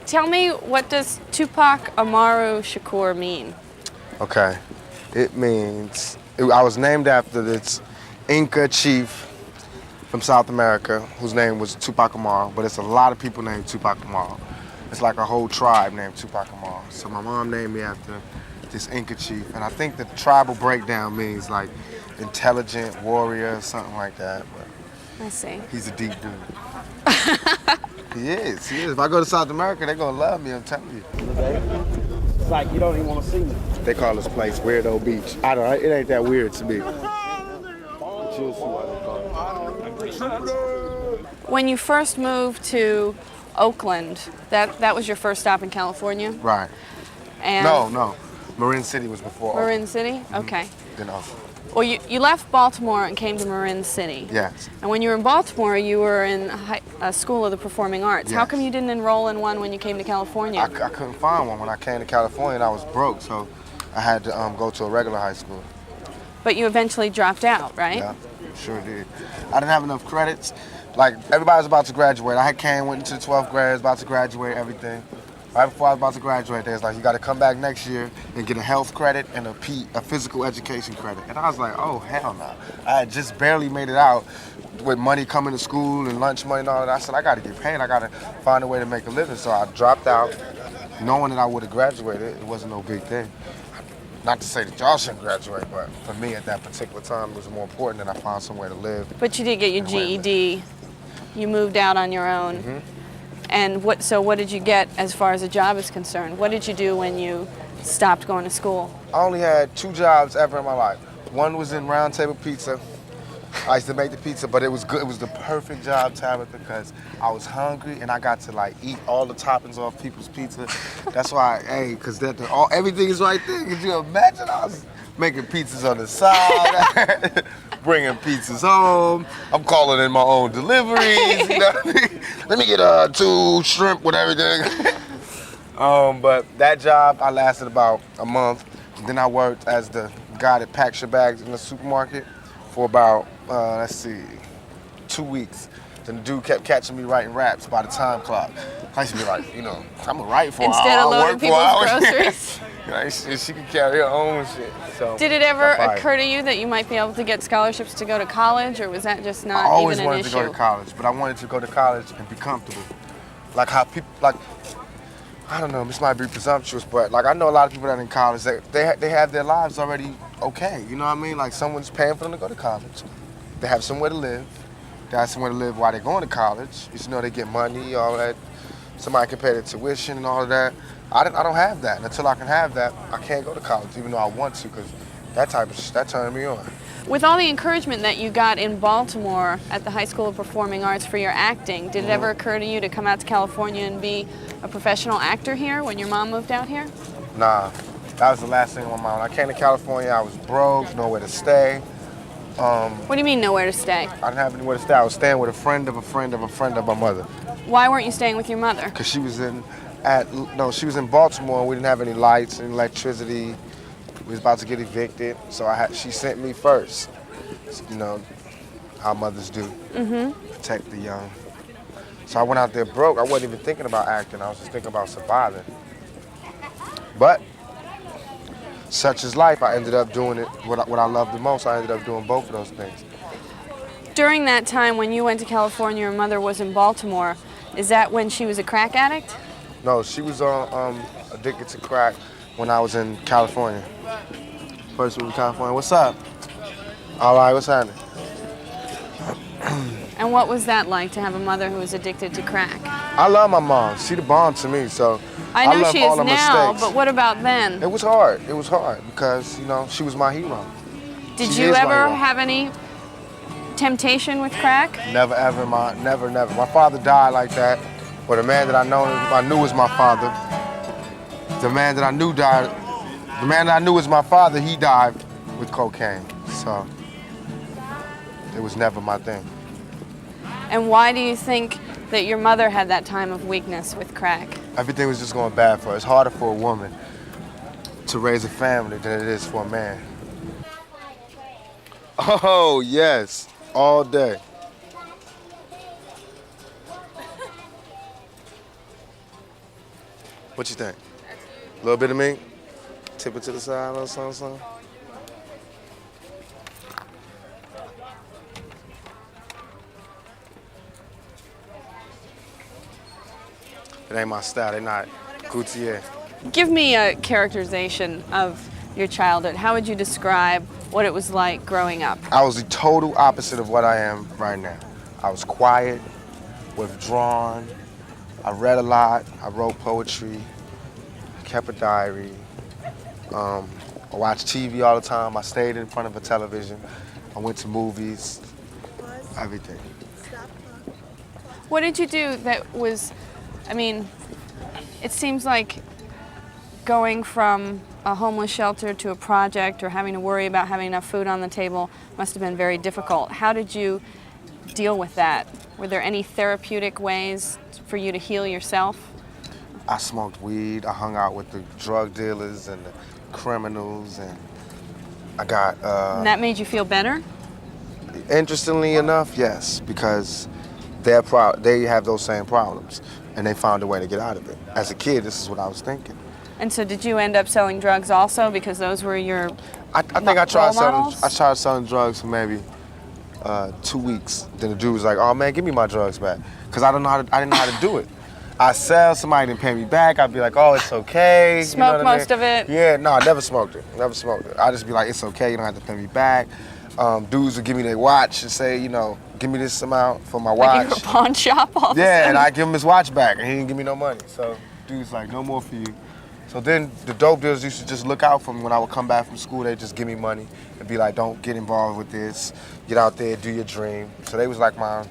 Tell me, what does Tupac Amaru Shakur mean? Okay, it means, I was named after this Inca chief from South America whose name was Tupac Amaru, but it's a lot of people named Tupac Amaru. It's like a whole tribe named Tupac Amaru. So my mom named me after this Inca chief, and I think the tribal breakdown means like intelligent warrior, something like that. But I see. he's a deep dude. He is. If I go to South America, they're gonna love me, I'm telling you. It's like you don't even want to see me. They call this place Weirdo Beach. I don't know, it ain't that weird to me. But you'll see why they call it. When you first moved to Oakland, that was your first stop in California? Right. And No. Marin City was before Marin Oakland. City? Okay. Then Oakland. Well, you left Baltimore and came to Marin City. Yes. And when you were in Baltimore, you were in a school of the performing arts. Yes. How come you didn't enroll in one when you came to California? I couldn't find one. When I came to California, and I was broke, so I had to go to a regular high school. But you eventually dropped out, right? Yeah, sure did. I didn't have enough credits. Like, everybody was about to graduate. I went into the 12th grade, was about to graduate, everything. Right before I was about to graduate, they was like, you got to come back next year and get a health credit and a physical education credit. And I was like, oh, hell no. I had just barely made it out with money coming to school and lunch money and all that. I said, I got to get paid. I got to find a way to make a living. So I dropped out, knowing that I would have graduated. It wasn't no big thing. Not to say that y'all shouldn't graduate, but for me at that particular time, it was more important that I find somewhere to live. But you did get your GED. You moved out on your own. Mm-hmm. And what did you get as far as a job is concerned? What did you do when you stopped going to school? I only had 2 jobs ever in my life. One was in Round Table Pizza. I used to make the pizza, but it was good. It was the perfect job, Tabitha, because I was hungry and I got to like eat all the toppings off people's pizza. That's why, because everything is right there. Could you imagine? I was making pizzas on the side, bringing pizzas home. I'm calling in my own deliveries. You know what I mean? Let me get 2 shrimp with everything. But that job, I lasted about a month. Then I worked as the guy that packs your bags in the supermarket for about, 2 weeks. Then the dude kept catching me writing raps by the time clock. I used to be like, I'm gonna write for Instead of loading people's groceries. She could carry her own shit. So did it ever occur to you that you might be able to get scholarships to go to college, or was that just not even an issue? I always wanted to go to college, but I wanted to go to college and be comfortable. Like how people, I don't know, this might be presumptuous, but like I know a lot of people that are in college, they have their lives already okay, you know what I mean? Like someone's paying for them to go to college. They have somewhere to live. They have somewhere to live while they're going to college. You know, they get money, all that. Somebody can pay their tuition and all of that. I don't have that. And until I can have that, I can't go to college, even though I want to, because that turned me on. With all the encouragement that you got in Baltimore at the High School of Performing Arts for your acting, did it ever occur to you to come out to California and be a professional actor here when your mom moved out here? Nah, that was the last thing on my mind. When I came to California, I was broke, nowhere to stay. What do you mean nowhere to stay? I didn't have anywhere to stay. I was staying with a friend of a friend of a friend of my mother. Why weren't you staying with your mother? Because she was in Baltimore. We didn't have any lights and electricity. We was about to get evicted, so she sent me first. You know how mothers do. Protect the young. So I went out there broke. I wasn't even thinking about acting. I was just thinking about surviving. But such is life. I ended up doing it, what I love the most. I ended up doing both of those things. During that time when you went to California, your mother was in Baltimore. Is that when she was a crack addict? No, she was addicted to crack when I was in California. First moved to California. What's up? All right, what's happening? And what was that like to have a mother who was addicted to crack? I love my mom. She the bomb to me, so I know love she all is her now, mistakes. but what about then? It was hard. It was hard because, she was my hero. Did She you is my ever hero. have any temptation with crack? Never, ever, never. My father died like that, but the man that I knew was my father. The man that I knew died. The man that I knew was my father. He died with cocaine, so it was never my thing. And why do you think that your mother had that time of weakness with crack? Everything was just going bad for her. It's harder for a woman to raise a family than it is for a man. Oh, yes, all day. What you think? A little bit of meat? Tip it to the side, a little something, something. It ain't my style, they not Coutier. Give me a characterization of your childhood. How would you describe what it was like growing up? I was the total opposite of what I am right now. I was quiet, withdrawn. I read a lot. I wrote poetry. I kept a diary. I watched TV all the time. I stayed in front of a television. I went to movies. Everything. What did you do that was, I mean, it seems like going from a homeless shelter to a project or having to worry about having enough food on the table must have been very difficult. How did you deal with that? Were there any therapeutic ways for you to heal yourself? I smoked weed. I hung out with the drug dealers and the criminals, and I got... and that made you feel better? Interestingly enough, yes, because they have those same problems, and they found a way to get out of it. As a kid, this is what I was thinking. And so did you end up selling drugs also because those were your I think I tried models? I tried selling drugs for maybe 2 weeks. Then the dude was like, "Oh man, give me my drugs back," because I didn't know how to do it. I sell, somebody didn't pay me back. I'd be like, "Oh, it's okay." Smoke most of it? Yeah, no, I never smoked it. Never smoked it. I just be like, "It's okay. You don't have to pay me back." Dudes would give me their watch and say, you know, "Give me this amount for my watch." Like in your pawn shop all the Yeah, time? and I give him his watch back, and he didn't give me no money. So dude's like, "No more for you." So then the dope dealers used to just look out for me when I would come back from school. They'd just give me money and be like, "Don't get involved with this. Get out there, do your dream." So they was like my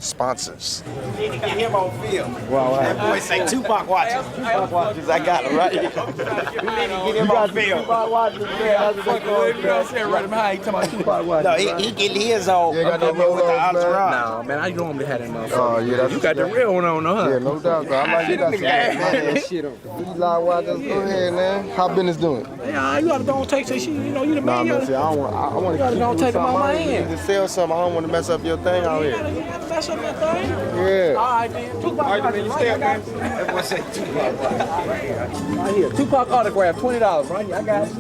sponsors. You need to get him on film. Well, that boy say Tupac watches. Tupac watches, I got it right. You need to get him on film. Tupac watches, man. That's what they call it. Right behind you, talking about Tupac watches. No, he getting his on. You got no with the Rolos, man? No, man, I normally had that motherfucker. Oh, yeah, that's You got the real one on, huh? Yeah, no doubt, though. I'm like, you got some that shit on. These live watches, go ahead, man. How business doing? Yeah, you gotta don't take that shit. You know, you the Nah, man. man, see, I want to keep don't take them out my hand. You sell something. I don't want to mess up your thing out here. You gotta mess up that thing. Yeah. All right, then. Tupac watches, right? I got it. That boy say Tupac watches. Right here. Tupac autograph, $20. Right here, I got it.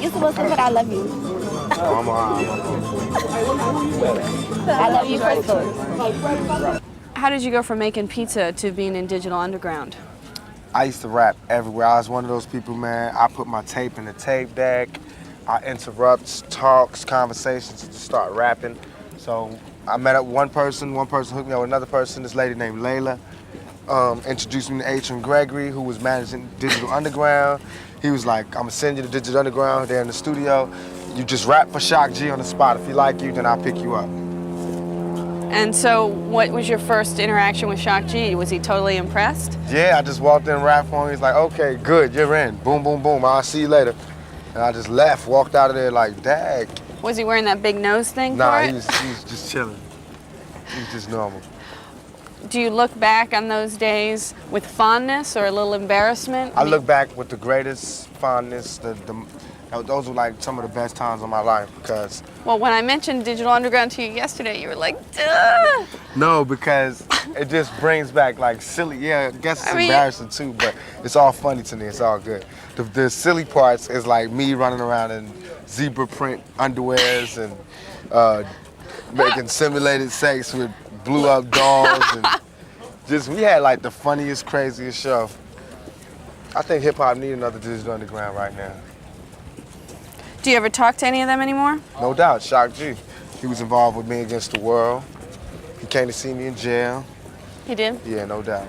You're supposed to put I love you. Oh, I'm I love you, Crystal. How did you go from making pizza to being in Digital Underground? I used to rap everywhere. I was one of those people, man. I put my tape in the tape deck. I interrupt talks, conversations to start rapping. So I met up one person hooked me up with another person, this lady named Layla. Introduced me to Adrian Gregory, who was managing Digital Underground. He was like, "I'm gonna send you to Digital Underground, they're in the studio. You just rap for Shock G on the spot. If he like you, then I'll pick you up." And so what was your first interaction with Shock G? Was he totally impressed? Yeah, I just walked in, rapped for him. He's like, "Okay, good, you're in. Boom, boom, boom. I'll see you later." And I just left, walked out of there like, "Dag." Was he wearing that big nose thing Nah, for he it? was just chilling. He was just normal. Do you look back on those days with fondness or a little embarrassment? I look back with the greatest fondness. Those were like some of the best times of my life because... Well, when I mentioned Digital Underground to you yesterday, you were like, duh! No, because it just brings back like silly, yeah, I guess it's I mean, embarrassing too, but it's all funny to me, it's all good. The silly parts is like me running around in zebra print underwears and making simulated sex with blew up dolls and just, we had like the funniest, craziest show. I think hip hop need another Digital Underground right now. Do you ever talk to any of them anymore? No doubt, Shock G. He was involved with Me Against the World. He came to see me in jail. He did? Yeah, no doubt.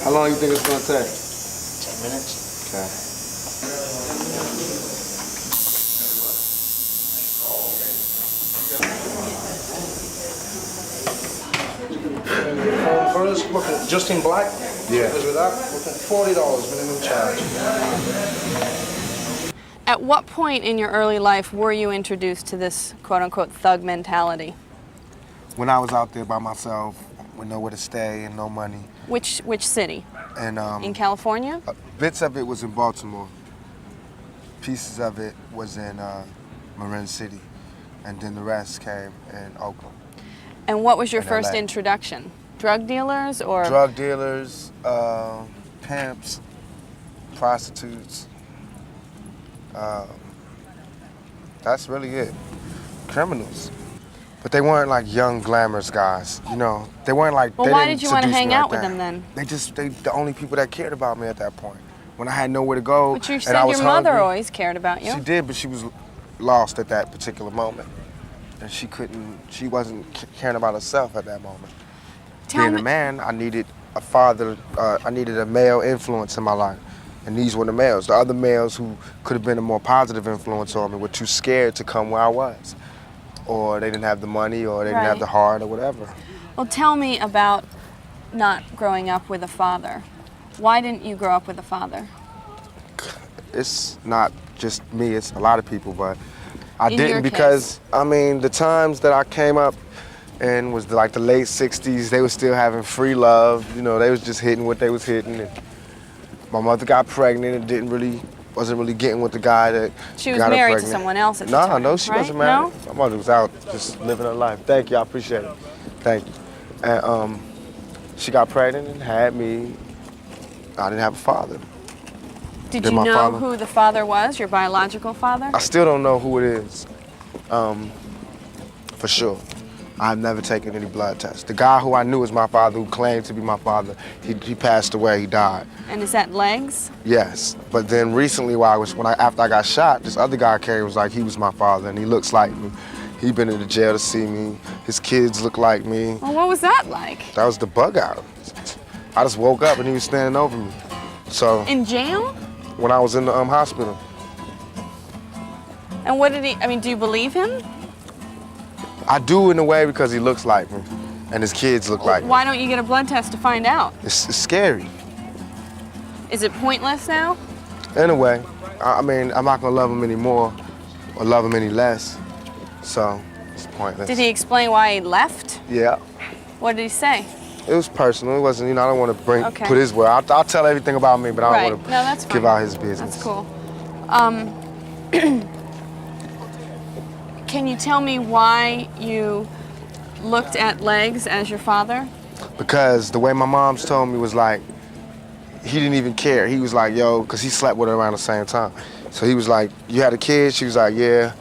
How long do you think it's gonna take? 10 minutes. Okay. First, look at just in black. Yeah. With that, look at $40 minimum charge. At what point in your early life were you introduced to this quote-unquote thug mentality? When I was out there by myself, with nowhere to stay and no money. Which city? And In California? bits of it was in Baltimore. Pieces of it was in Marin City, and then the rest came in Oakland. And what was your In first LA. introduction? Drug dealers or? Drug dealers, pimps, prostitutes. That's really it. Criminals. But they weren't like young, glamorous guys, you know. They weren't like. Well, they why didn't did you want to seduce hang me out like with that. them then? They the only people that cared about me at that point. When I had nowhere to go, But you and said I was your mother hungry. always cared about you. She did, but she was lost at that particular moment, and she wasn't caring about herself at that moment. Being a man, I needed a father. I needed a male influence in my life, and these were the males. The other males who could have been a more positive influence on me were too scared to come where I was, or they didn't have the money, or they didn't have Right. the heart, or whatever. Well, tell me about not growing up with a father. Why didn't you grow up with a father? It's not just me, it's a lot of people, but I In your didn't case. because, I mean, the times that I came up and was like the late 60s, they were still having free love, you know, they was just hitting what they was hitting. And my mother got pregnant and wasn't really getting with the guy that She was got her married to pregnant. someone else at the No, time, no, she right? wasn't married. No? My mother was out just living her life. Thank you, I appreciate it. Thank you. And she got pregnant and had me. I didn't have a father. Did Did you my know father- who the father was, your biological father? I still don't know who it is, for sure. I've never taken any blood tests. The guy who I knew was my father, who claimed to be my father, he passed away, he died. And is that legs? Yes, but then recently after I got shot, this other guy came and was like, he was my father and he looks like me. He been in the jail to see me. His kids look like me. Well, what was that like? That was the bug out. I just woke up and he was standing over me. So In jail? when I was in the hospital, And what did do you believe him? I do in a way because he looks like me and his kids look like me. Why don't you get a blood test to find out? It's scary. Is it pointless now? In a way, I mean, I'm not gonna love him anymore or love him any less, so it's pointless. Did he explain why he left? Yeah, What did he say? it was personal. It wasn't, I don't want to Okay. put his word. I'll tell everything about me, but I Right. don't want to No, that's give fine. out his business. That's cool. Can you tell me why you looked at legs as your father? Because the way my mom's told me was like, he didn't even care. He was like, yo, because he slept with her around the same time. So he was like, you had a kid? She was like, yeah.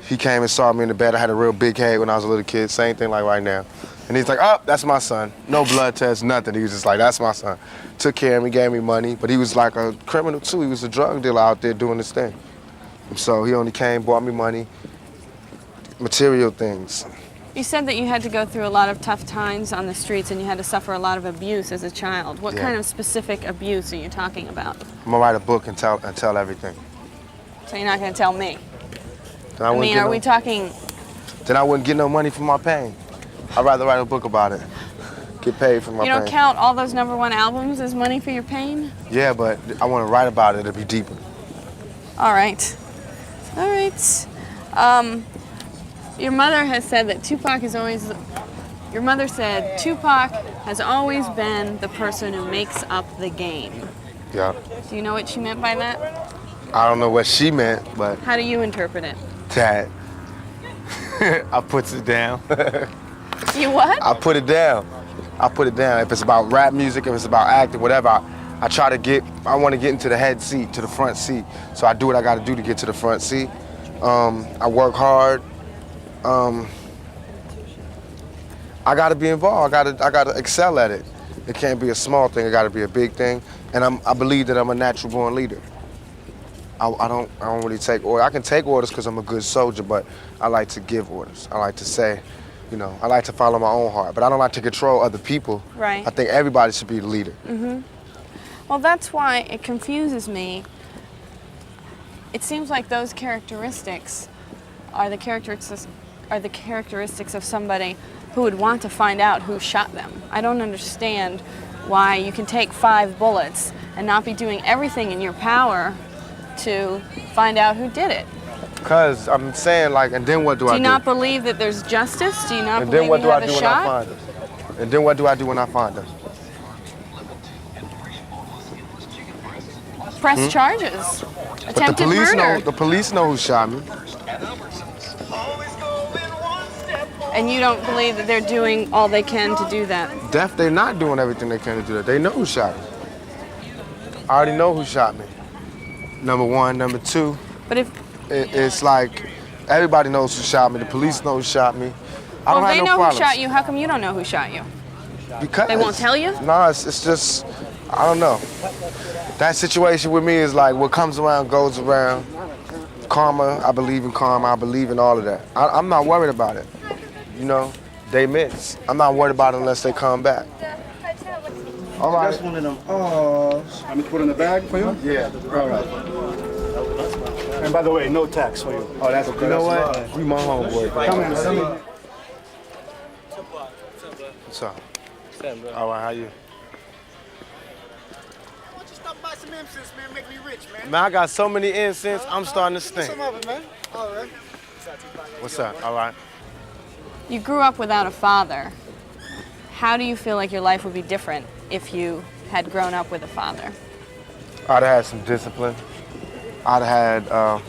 He came and saw me in the bed. I had a real big head when I was a little kid, same thing like right now. And he's like, oh, that's my son. No blood test, nothing. He was just like, that's my son. Took care of me, gave me money, but he was like a criminal too. He was a drug dealer out there doing his thing. And so he only came, bought me money, material things. You said that you had to go through a lot of tough times on the streets and you had to suffer a lot of abuse as a child. What Yeah. kind of specific abuse are you talking about? I'm gonna write a book and tell everything. So you're not going to tell me? Then I wouldn't mean, get are no- we talking? Then I wouldn't get no money for my pain. I'd rather write a book about it. Get paid for my You don't pain. count all those #1 albums as money for your pain? Yeah, but I want to write about it to be deeper. All right. All right. Your mother has said that Tupac is always. Your mother said Tupac has always been the person who makes up the game. Yeah. Do you know what she meant by that? I don't know what she meant, but How do you interpret it? that I puts it down. You what? I put it down. I put it down. If it's about rap music, if it's about acting, whatever, I want to get into the head seat, to the front seat. So I do what I got to do to get to the front seat. I work hard. I got to be involved. I got to excel at it. It can't be a small thing. It got to be a big thing. And I believe that I'm a natural born leader. I don't really take orders. I can take orders because I'm a good soldier, but I like to give orders. I like to say, I like to follow my own heart, but I don't like to control other people. Right. I think everybody should be the leader. Well, that's why it confuses me. It seems like those characteristics are the characteristics of somebody who would want to find out who shot them. I don't understand why you can take 5 bullets and not be doing everything in your power to find out who did it. Because I'm saying, and then what do I do? Do you not believe that there's justice? Do you not And believe then what you do I have do a when I shot? find them? And then what do I do when I find them? Press charges. But the Attempted police murder. know who shot me. And you don't believe that they're doing all they can to do that? They're not doing everything they can to do that. They know who shot me. I already know who shot me. Number one. Number two, But if it's like everybody knows who shot me. The police know who shot me. I don't if have they no know problems. who shot you, how come you don't know who shot you? Because They won't tell you? No, it's just, I don't know. That situation with me is like what comes around goes around. Karma, I believe in karma. I believe in all of that. I'm not worried about it. You know, they miss. I'm not worried about it unless they come back. All right. That's one of them. Oh, I'm gonna put in the bag for you? Yeah. All right. And by the way, no tax for you. Oh, that's okay. You know what? You my homeboy. Come in. What's up? All right, how you? Some incense, man, make me rich, man. Man, I got so many incense, I'm starting to stink. Some of it, man. All right. What's up? All right. You grew up without a father. How do you feel like your life would be different if you had grown up with a father? I'd have had some discipline. I'd have had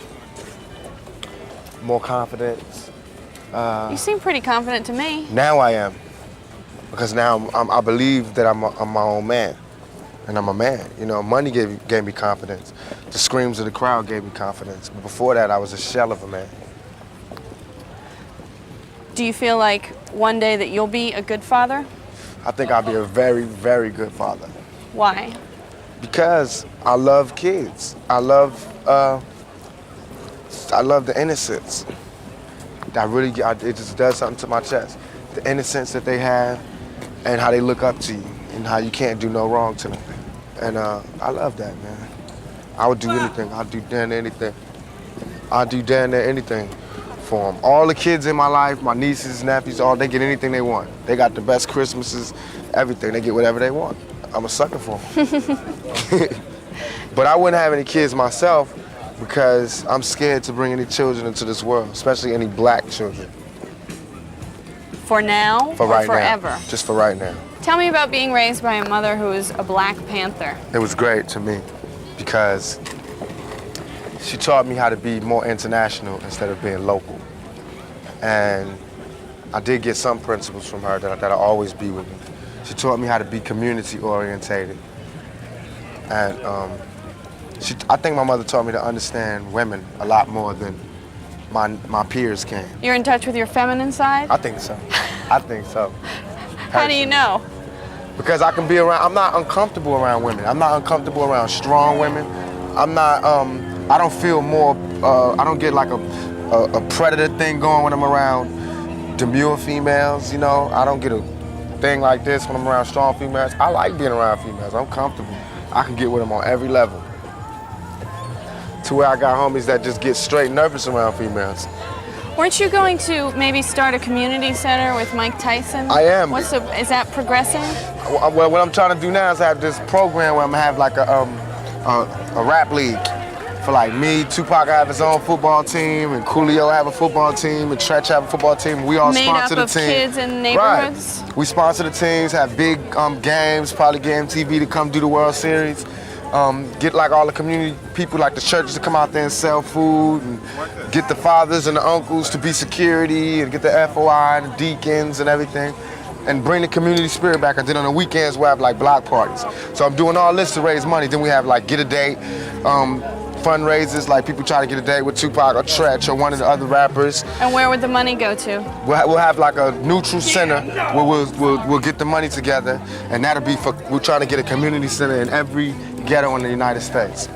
more confidence. You seem pretty confident to me. Now I am, because now I believe that I'm my own man, and I'm a man. You know, money gave me confidence. The screams of the crowd gave me confidence. But before that, I was a shell of a man. Do you feel like one day that you'll be a good father? I think I'll be a very, very good father. Why? Because I love kids. I love the innocence. It just does something to my chest. The innocence that they have, and how they look up to you, and how you can't do no wrong to them. And I love that, man. I would do anything. I'd do damn near anything. I'd do damn near anything for them. All the kids in my life, my nieces, nephews, they get anything they want. They got the best Christmases, everything. They get whatever they want. I'm a sucker for them. But I wouldn't have any kids myself because I'm scared to bring any children into this world, especially any black children. For now For or right forever? now. Just for right now. Tell me about being raised by a mother who is a Black Panther. It was great to me because she taught me how to be more international instead of being local. And I did get some principles from her that'll always be with me. She taught me how to be community orientated. And I think my mother taught me to understand women a lot more than my peers can. You're in touch with your feminine side? I think so. I think so. How do you know? Because I can be around, I'm not uncomfortable around women. I'm not uncomfortable around strong women. I'm not, I don't feel more, I don't get like a predator thing going when I'm around demure females, you know? I don't get a thing like this when I'm around strong females. I like being around females, I'm comfortable. I can get with them on every level. To where I got homies that just get straight nervous around females. Weren't you going to maybe start a community center with Mike Tyson? I am. Is that progressing? Well, what I'm trying to do now is have this program where I'm gonna have like a rap league for like me. Tupac have his own football team, and Coolio have a football team, and Tretch have a football team. We all sponsor the team. Made up of kids in neighborhoods? Right. We sponsor the teams, have big games, probably get MTV to come do the World Series. Get like all the community people, like the churches to come out there and sell food, and get the fathers and the uncles to be security, and get the FOI and the deacons and everything, and bring the community spirit back. And then on the weekends we'll have like block parties. So I'm doing all this to raise money. Then we have like get a date, fundraisers, like people try to get a date with Tupac or Tretch or one of the other rappers. And where would the money go to? We'll have like a neutral center where we'll get the money together, and that'll be for, we're trying to get a community center in every ghetto in the United States.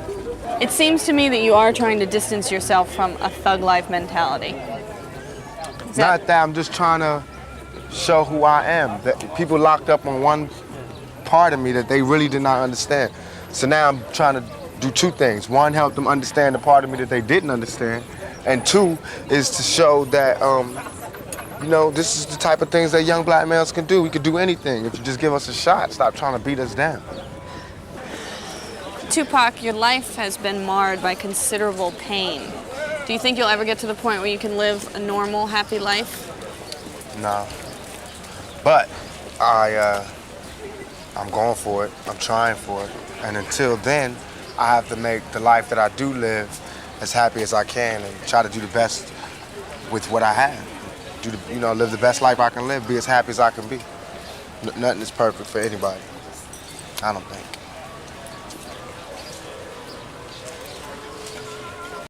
It seems to me that you are trying to distance yourself from a thug life mentality. Not that, I'm just trying to show who I am. That people locked up on one part of me that they really did not understand. So now I'm trying to do two things. One, help them understand the part of me that they didn't understand. And two, is to show that, you know, this is the type of things that young black males can do. We can do anything if you just give us a shot. Stop trying to beat us down. Tupac, your life has been marred by considerable pain. Do you think you'll ever get to the point where you can live a normal, happy life? No. But I'm going for it. I'm trying for it. And until then, I have to make the life that I do live as happy as I can and try to do the best with what I have. Live the best life I can live, be as happy as I can be. Nothing is perfect for anybody, I don't think.